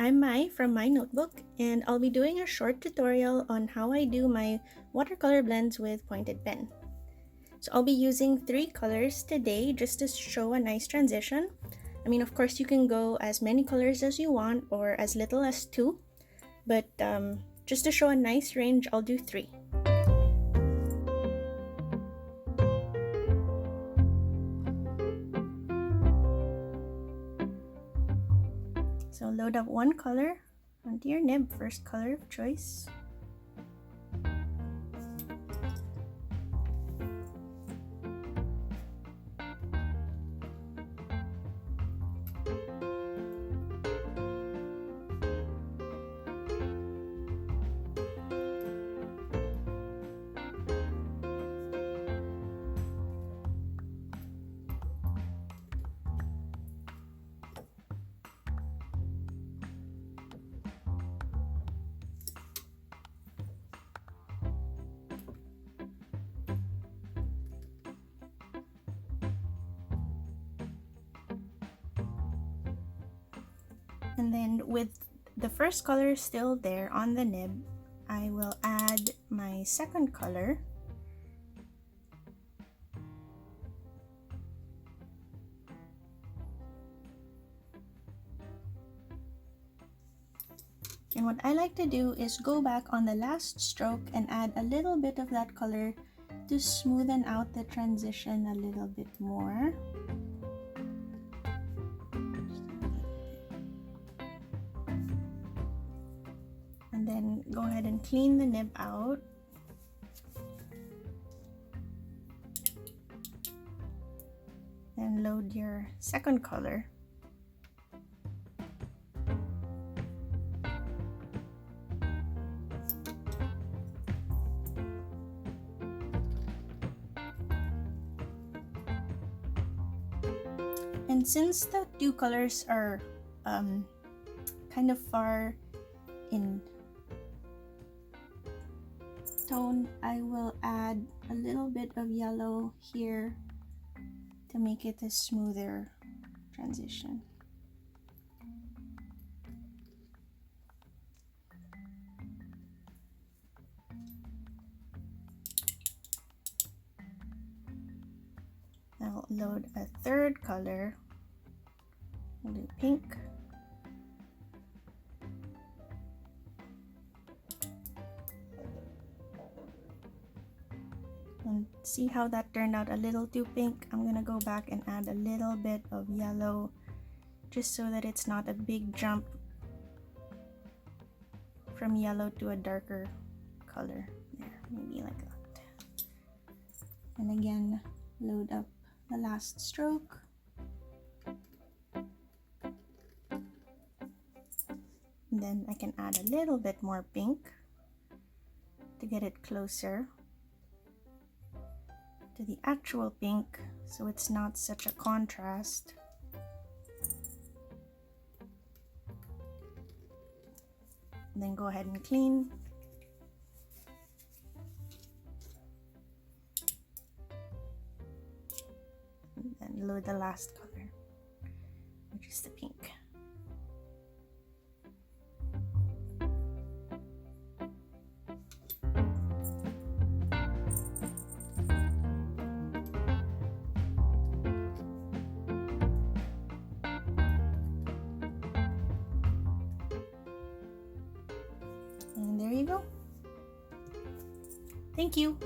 I'm Mai from Mai.notebook, and I'll be doing a short tutorial on how I do my watercolor blends with pointed pen. So I'll be using 3 colors today just to show a nice transition. I mean, of course, you can go as many colors as you want or as little as 2, but just to show a nice range, I'll do 3. So load up one color onto your nib, first color of choice. And then with the first color still there on the nib, I will add my second color. And what I like to do is go back on the last stroke and add a little bit of that color to smoothen out the transition a little bit more. And then go ahead and clean the nib out. And load your second color. And since the 2 colors are kind of far in tone, I will add a little bit of yellow here to make it a smoother transition. I'll load a third color. We'll do pink. And see how that turned out a little too pink? I'm gonna go back and add a little bit of yellow just so that it's not a big jump from yellow to a darker color. There, maybe like that. And again, load up the last stroke. And then I can add a little bit more pink to get it closer to the actual pink, so it's not such a contrast. And then go ahead and clean. And then load the last color, which is the pink. And there you go. Thank you.